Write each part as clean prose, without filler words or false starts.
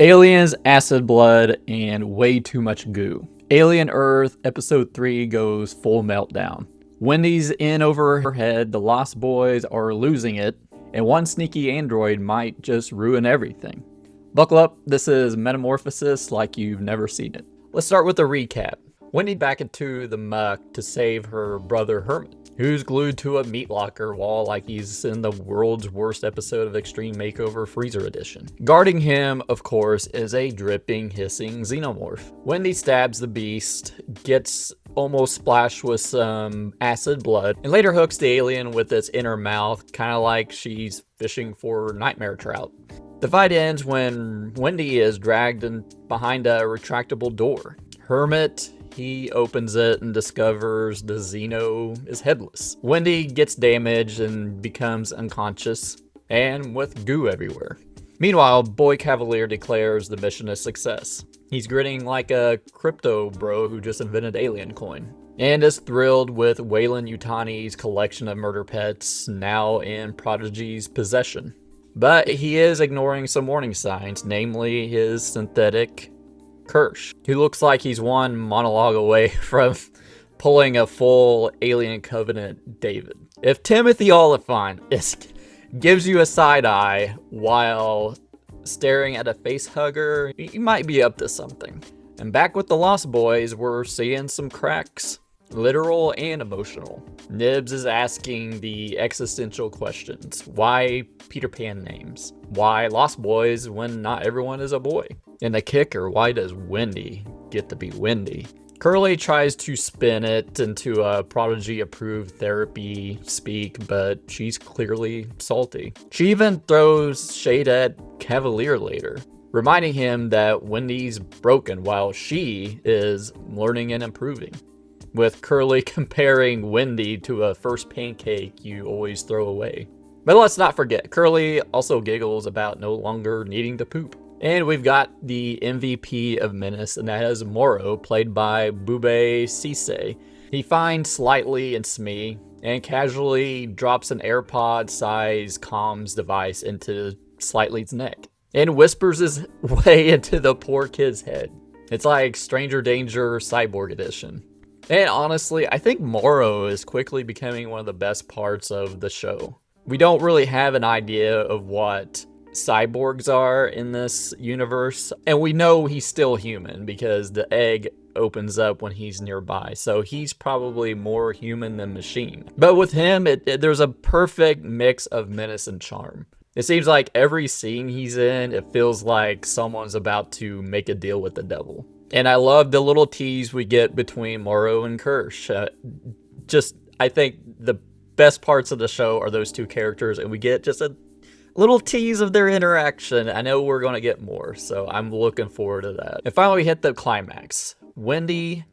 Aliens, acid blood, and way too much goo. Alien Earth, Episode 3 goes full meltdown. Wendy's in over her head, the Lost Boys are losing it, and one sneaky android might just ruin everything. Buckle up, this is Metamorphosis like you've never seen it. Let's start with a recap. Wendy back into the muck to save her brother Hermit, who's glued to a meat locker wall like he's in the world's worst episode of Extreme Makeover Freezer Edition. Guarding him, of course, is a dripping, hissing Xenomorph. Wendy stabs the beast, gets almost splashed with some acid blood, and later hooks the alien with its inner mouth, kind of like she's fishing for nightmare trout. The fight ends when Wendy is dragged in behind a retractable door. Hermit, he opens it and discovers the Xeno is headless. Wendy gets damaged and becomes unconscious, and with goo everywhere. Meanwhile, Boy Cavalier declares the mission a success. He's grinning like a crypto bro who just invented alien coin, and is thrilled with Wayland Yutani's collection of murder pets now in Prodigy's possession. But he is ignoring some warning signs, namely his synthetic Kersch, who looks like he's one monologue away from pulling a full Alien Covenant David. If Timothy Oliphant gives you a side eye while staring at a face hugger, you might be up to something. And back with the Lost Boys, we're seeing some cracks, literal and emotional. Nibs is asking the existential questions. Why Peter Pan names? Why Lost Boys when not everyone is a boy? And the kicker, why does Wendy get to be Wendy? Curly tries to spin it into a Prodigy-approved therapy speak, but she's clearly salty. She even throws shade at Cavalier later, reminding him that Wendy's broken while she is learning and improving, with Curly comparing Wendy to a first pancake you always throw away. But let's not forget, Curly also giggles about no longer needing to poop. And we've got the MVP of Menace, and that is Morrow, played by Bube Cisse. He finds Slightly and Smee, and casually drops an AirPod-sized comms device into Slightly's neck, and whispers his way into the poor kid's head. It's like Stranger Danger Cyborg edition. And honestly, I think Morrow is quickly becoming one of the best parts of the show. We don't really have an idea of what cyborgs are in this universe, and we know he's still human because the egg opens up when he's nearby, so he's probably more human than machine. But with him, there's a perfect mix of menace and charm. It seems like every scene he's in, it feels like someone's about to make a deal with the devil. And I love the little tease we get between Morrow and Kersch. I think the best parts of the show are those two characters, and we get just a little tease of their interaction. I know we're going to get more, so I'm looking forward to that. And finally, we hit the climax. Wendy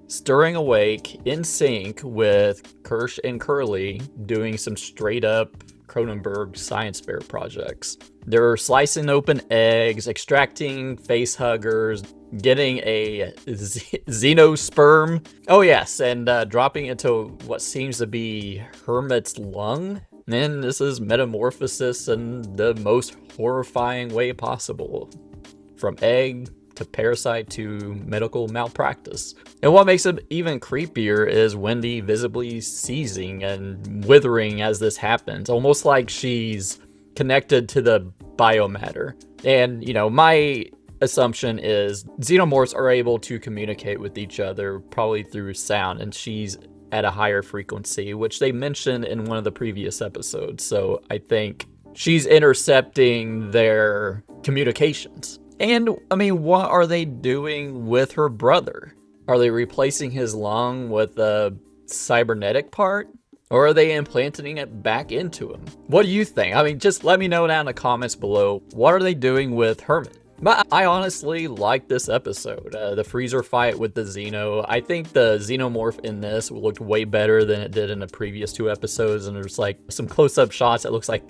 stirring awake in sync with Kersch and Curly doing some straight up Kroenenberg science fair projects. They're slicing open eggs, extracting face huggers, getting a xenosperm. Oh yes, and dropping into what seems to be Hermit's lung. And this is metamorphosis in the most horrifying way possible. From egg to parasite to medical malpractice. And what makes it even creepier is Wendy visibly seizing and withering as this happens, almost like she's connected to the biomatter. And, my assumption is Xenomorphs are able to communicate with each other, probably through sound, and she's at a higher frequency, which they mentioned in one of the previous episodes. So I think she's intercepting their communications. And, what are they doing with her brother? Are they replacing his lung with a cybernetic part? Or are they implanting it back into him? What do you think? Just let me know down in the comments below. What are they doing with Hermit? But I honestly like this episode. The freezer fight with the Xeno. I think the Xenomorph in this looked way better than it did in the previous two episodes. And there's like some close-up shots. It looks like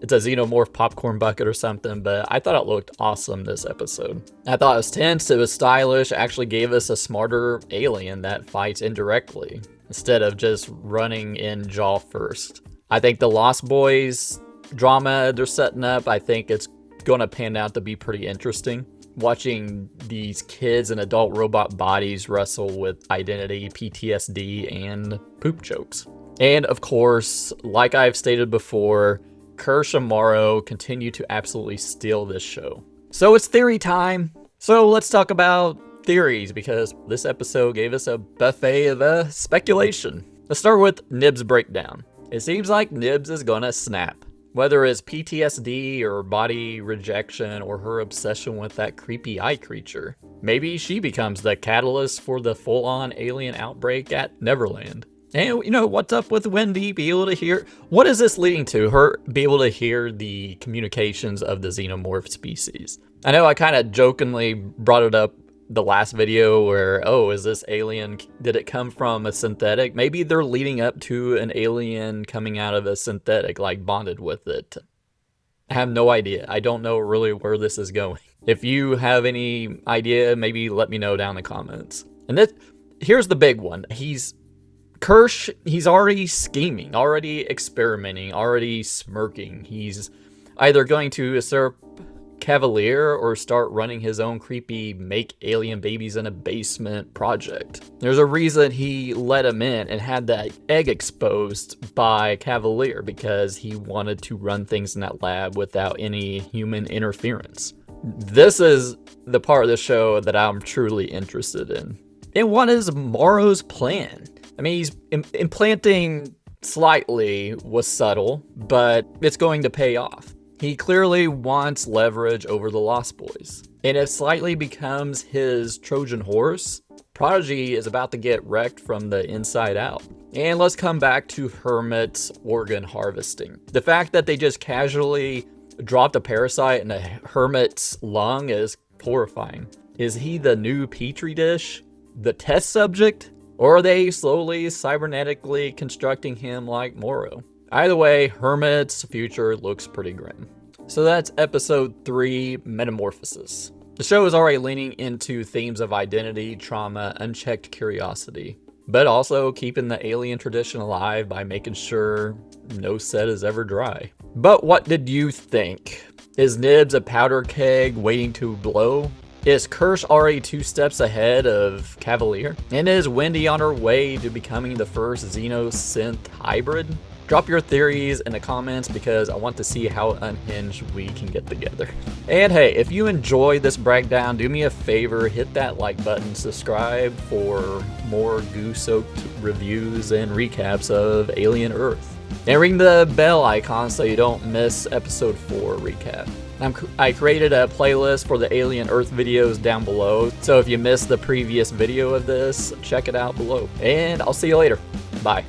it's a Xenomorph popcorn bucket or something. But I thought it looked awesome this episode. I thought it was tense. It was stylish. It actually gave us a smarter alien that fights indirectly instead of just running in jaw first. I think the Lost Boys drama they're setting up, I think it's gonna pan out to be pretty interesting. Watching these kids and adult robot bodies wrestle with identity, PTSD, and poop jokes. And of course, like I've stated before, Kersch and Morrow continue to absolutely steal this show. So it's theory time. So let's talk about theories, because this episode gave us a buffet of speculation. Let's start with Nib's breakdown. It seems like Nibs is gonna snap. Whether it's PTSD or body rejection or her obsession with that creepy eye creature. Maybe she becomes the catalyst for the full-on alien outbreak at Neverland. And, you know, what's up with Wendy? Be able to hear... What is this leading to? Her be able to hear the communications of the Xenomorph species. I know I kind of jokingly brought it up the last video where, oh, is this alien... Did it come from a synthetic? Maybe they're leading up to an alien coming out of a synthetic, like bonded with it. I have no idea. I don't know really where this is going. If you have any idea, maybe let me know down in the comments. And here's the big one. Kersch, he's already scheming, already experimenting, already smirking. He's either going to usurp Cavalier or start running his own creepy make alien babies in a basement project. There's a reason he let him in and had that egg exposed by Cavalier, because he wanted to run things in that lab without any human interference. This is the part of the show that I'm truly interested in. And what is Morrow's plan? I mean, he's implanting slightly was subtle, but it's going to pay off. He clearly wants leverage over the Lost Boys. And if Slightly becomes his Trojan horse, Prodigy is about to get wrecked from the inside out. And let's come back to Hermit's organ harvesting. The fact that they just casually dropped a parasite in a Hermit's lung is horrifying. Is he the new Petri dish? The test subject? Or are they slowly cybernetically constructing him like Morrow? Either way, Hermit's future looks pretty grim. So that's episode 3, Metamorphosis. The show is already leaning into themes of identity, trauma, unchecked curiosity, but also keeping the alien tradition alive by making sure no set is ever dry. But what did you think? Is Nibs a powder keg waiting to blow? Is Kersch already 2 steps ahead of Cavalier? And is Wendy on her way to becoming the first Xeno-synth hybrid? Drop your theories in the comments, because I want to see how unhinged we can get together. And hey, if you enjoyed this breakdown, do me a favor, hit that like button, subscribe for more goo-soaked reviews and recaps of Alien Earth. And ring the bell icon so you don't miss episode 4 recap. I created a playlist for the Alien Earth videos down below, so if you missed the previous video of this, check it out below. And I'll see you later. Bye.